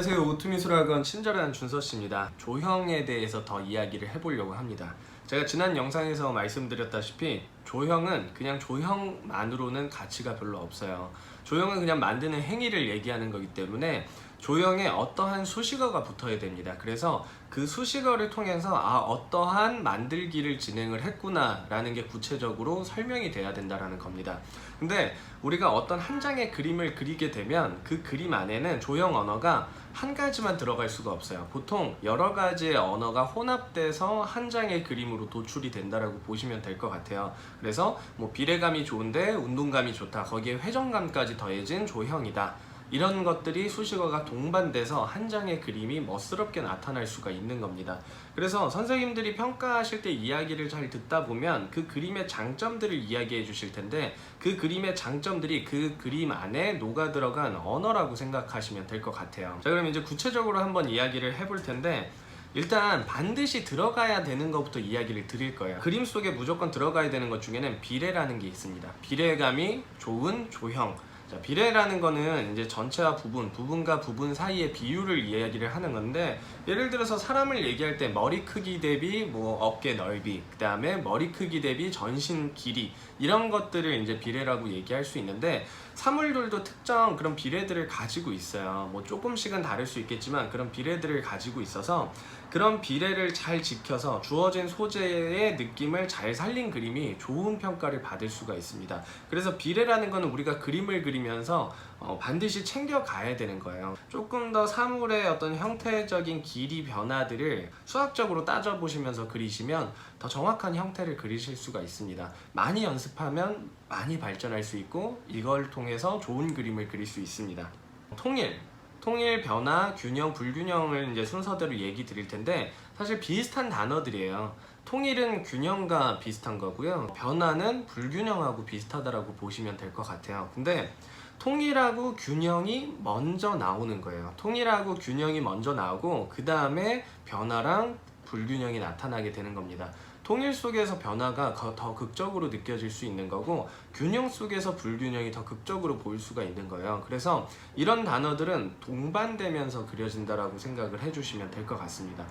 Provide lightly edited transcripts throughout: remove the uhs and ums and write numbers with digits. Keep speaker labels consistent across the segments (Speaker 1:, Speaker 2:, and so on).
Speaker 1: 안녕하세요. 오투미술학원 친절한 준서씨입니다. 조형에 대해서 더 이야기를 해보려고 합니다. 제가 지난 영상에서 말씀드렸다시피 조형은 그냥 조형만으로는 가치가 별로 없어요. 조형은 그냥 만드는 행위를 얘기하는 거기 때문에 조형에 어떠한 수식어가 붙어야 됩니다. 그래서 그 수식어를 통해서 어떠한 만들기를 진행을 했구나 라는 게 구체적으로 설명이 돼야 된다는 겁니다. 근데 우리가 어떤 한 장의 그림을 그리게 되면 그 그림 안에는 조형 언어가 한 가지만 들어갈 수가 없어요. 보통 여러 가지의 언어가 혼합돼서 한 장의 그림으로 도출이 된다라고 보시면 될 것 같아요. 그래서 뭐 비례감이 좋은데 운동감이 좋다, 거기에 회전감까지 더해진 조형이다, 이런 것들이 수식어가 동반돼서 한 장의 그림이 멋스럽게 나타날 수가 있는 겁니다. 그래서 선생님들이 평가하실 때 이야기를 잘 듣다 보면 그 그림의 장점들을 이야기해 주실 텐데, 그 그림의 장점들이 그 그림 안에 녹아 들어간 언어라고 생각하시면 될 것 같아요. 자, 그럼 이제 구체적으로 한번 이야기를 해볼 텐데, 일단 반드시 들어가야 되는 것부터 이야기를 드릴 거예요. 그림 속에 무조건 들어가야 되는 것 중에는 비례라는 게 있습니다. 비례감이 좋은 조형. 자, 비례라는 거는 이제 전체와 부분과 부분 사이의 비율을 이야기를 하는 건데, 예를 들어서 사람을 얘기할 때 머리 크기 대비 뭐 어깨 넓이, 그 다음에 머리 크기 대비 전신 길이, 이런 것들을 이제 비례라고 얘기할 수 있는데, 사물들도 특정 그런 비례들을 가지고 있어요. 뭐 조금씩은 다를 수 있겠지만 그런 비례들을 가지고 있어서 그런 비례를 잘 지켜서 주어진 소재의 느낌을 잘 살린 그림이 좋은 평가를 받을 수가 있습니다. 그래서 비례라는 거는 우리가 그림을 그리면서 반드시 챙겨가야 되는 거예요. 조금 더 사물의 어떤 형태적인 길이 변화들을 수학적으로 따져보시면서 그리시면 더 정확한 형태를 그리실 수가 있습니다. 많이 연습하면 많이 발전할 수 있고, 이걸 통해서 좋은 그림을 그릴 수 있습니다. 통일, 변화, 균형, 불균형을 이제 순서대로 얘기 드릴 텐데, 사실 비슷한 단어들이에요. 통일은 균형과 비슷한 거고요. 변화는 불균형하고 비슷하다라고 보시면 될 것 같아요. 근데 통일하고 균형이 먼저 나오는 거예요. 통일하고 균형이 먼저 나오고 그 다음에 변화랑 불균형이 나타나게 되는 겁니다. 통일 속에서 변화가 더 극적으로 느껴질 수 있는 거고, 균형 속에서 불균형이 더 극적으로 보일 수가 있는 거예요. 그래서 이런 단어들은 동반되면서 그려진다라고 생각을 해주시면 될 것 같습니다.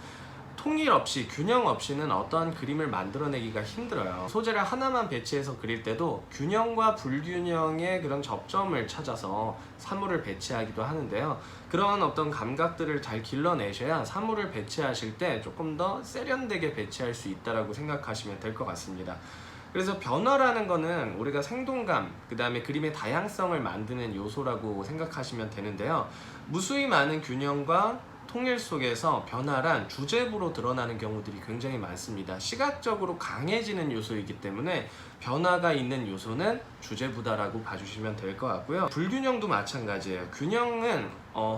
Speaker 1: 통일 없이, 균형 없이는 어떠한 그림을 만들어내기가 힘들어요. 소재를 하나만 배치해서 그릴 때도 균형과 불균형의 그런 접점을 찾아서 사물을 배치하기도 하는데요. 그런 어떤 감각들을 잘 길러내셔야 사물을 배치하실 때 조금 더 세련되게 배치할 수 있다고 생각하시면 될 것 같습니다. 그래서 변화라는 거는 우리가 생동감, 그 다음에 그림의 다양성을 만드는 요소라고 생각하시면 되는데요. 무수히 많은 균형과 통일 속에서 변화란 주제부로 드러나는 경우들이 굉장히 많습니다. 시각적으로 강해지는 요소이기 때문에 변화가 있는 요소는 주제부다라고 봐주시면 될 것 같고요. 불균형도 마찬가지예요. 균형은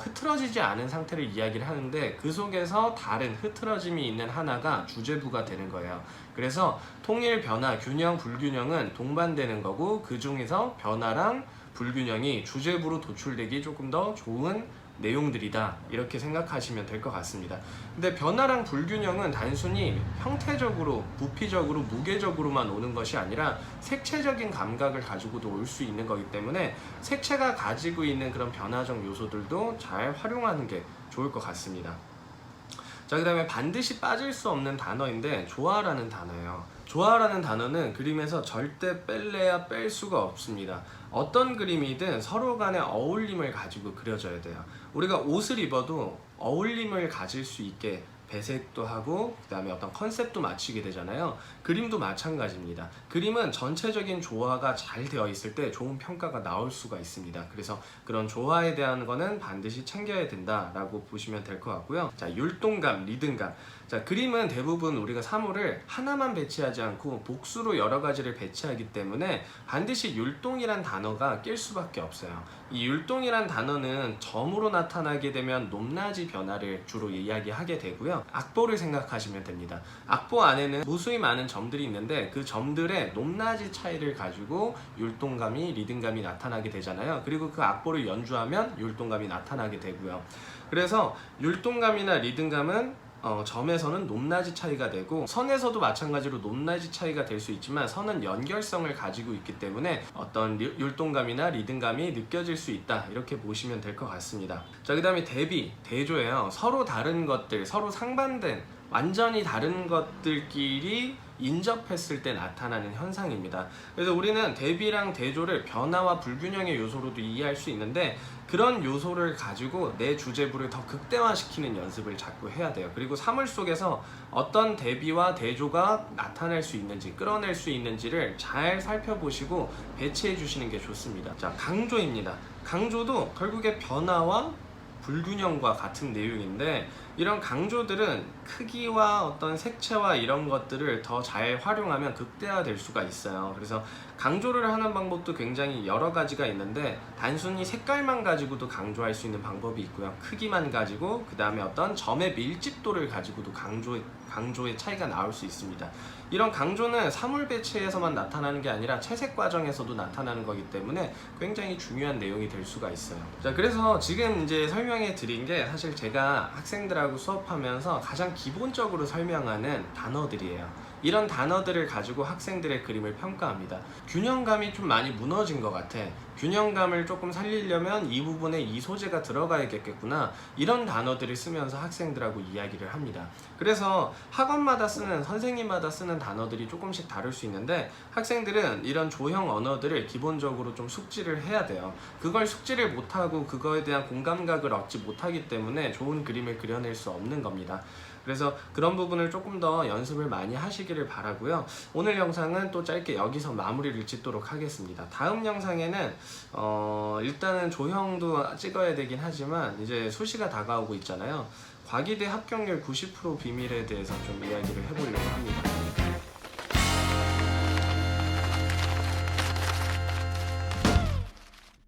Speaker 1: 흐트러지지 않은 상태를 이야기를 하는데, 그 속에서 다른 흐트러짐이 있는 하나가 주제부가 되는 거예요. 그래서 통일, 변화, 균형, 불균형은 동반되는 거고, 그 중에서 변화랑 불균형이 주제부로 도출되기 조금 더 좋은 내용들이다, 이렇게 생각하시면 될 것 같습니다. 근데 변화랑 불균형은 단순히 형태적으로, 부피적으로, 무게적으로만 오는 것이 아니라 색채적인 감각을 가지고도 올 수 있는 거기 때문에 색채가 가지고 있는 그런 변화적 요소들도 잘 활용하는 게 좋을 것 같습니다. 자, 그 다음에 반드시 빠질 수 없는 단어인데 조화라는 단어예요. 조화라는 단어는 그림에서 절대 뺄래야 뺄 수가 없습니다. 어떤 그림이든 서로 간의 어울림을 가지고 그려져야 돼요. 우리가 옷을 입어도 어울림을 가질 수 있게 배색도 하고 그 다음에 어떤 컨셉도 맞추게 되잖아요. 그림도 마찬가지입니다. 그림은 전체적인 조화가 잘 되어 있을 때 좋은 평가가 나올 수가 있습니다. 그래서 그런 조화에 대한 거는 반드시 챙겨야 된다라고 보시면 될 것 같고요. 자, 율동감, 리듬감. 자, 그림은 대부분 우리가 사물을 하나만 배치하지 않고 복수로 여러 가지를 배치하기 때문에 반드시 율동이란 단어가 낄 수밖에 없어요. 이 율동이란 단어는 점으로 나타나게 되면 높낮이 변화를 주로 이야기하게 되고요. 악보를 생각하시면 됩니다. 악보 안에는 무수히 많은 점들이 있는데 그 점들의 높낮이 차이를 가지고 율동감이, 리듬감이 나타나게 되잖아요. 그리고 그 악보를 연주하면 율동감이 나타나게 되고요. 그래서 율동감이나 리듬감은 점에서는 높낮이 차이가 되고 선에서도 마찬가지로 높낮이 차이가 될 수 있지만 선은 연결성을 가지고 있기 때문에 어떤 율동감이나 리듬감이 느껴질 수 있다, 이렇게 보시면 될 것 같습니다. 자, 그 다음에 대비, 대조예요. 서로 다른 것들, 서로 상반된 완전히 다른 것들끼리 인접했을 때 나타나는 현상입니다. 그래서 우리는 대비랑 대조를 변화와 불균형의 요소로도 이해할 수 있는데, 그런 요소를 가지고 내 주제부를 더 극대화시키는 연습을 자꾸 해야 돼요. 그리고 사물 속에서 어떤 대비와 대조가 나타날 수 있는지, 끌어낼 수 있는지를 잘 살펴보시고 배치해 주시는 게 좋습니다. 자, 강조입니다. 강조도 결국에 변화와 불균형과 같은 내용인데, 이런 강조들은 크기와 어떤 색채와 이런 것들을 더 잘 활용하면 극대화될 수가 있어요. 그래서 강조를 하는 방법도 굉장히 여러 가지가 있는데, 단순히 색깔만 가지고도 강조할 수 있는 방법이 있고요. 크기만 가지고, 그 다음에 어떤 점의 밀집도를 가지고도 강조의 차이가 나올 수 있습니다. 이런 강조는 사물 배치에서만 나타나는 게 아니라 채색 과정에서도 나타나는 거기 때문에 굉장히 중요한 내용이 될 수가 있어요. 자, 그래서 지금 이제 설명해 드린 게 사실 제가 학생들하고 수업하면서 가장 기본적으로 설명하는 단어들이에요. 이런 단어들을 가지고 학생들의 그림을 평가합니다. 균형감이 좀 많이 무너진 것 같아. 균형감을 조금 살리려면 이 부분에 이 소재가 들어가야겠구나, 이런 단어들을 쓰면서 학생들하고 이야기를 합니다. 그래서 학원마다 쓰는, 선생님마다 쓰는 단어들이 조금씩 다를 수 있는데, 학생들은 이런 조형 언어들을 기본적으로 좀 숙지를 해야 돼요. 그걸 숙지를 못하고 그거에 대한 공감각을 얻지 못하기 때문에 좋은 그림을 그려낼 수 없는 겁니다. 그래서 그런 부분을 조금 더 연습을 많이 하시기를 바라고요. 오늘 영상은 또 짧게 여기서 마무리를 짓도록 하겠습니다. 다음 영상에는 일단은 조형도 찍어야 되긴 하지만 이제 수시가 다가오고 있잖아요. 과기대 합격률 90% 비밀에 대해서 좀 이야기를 해보려고 합니다.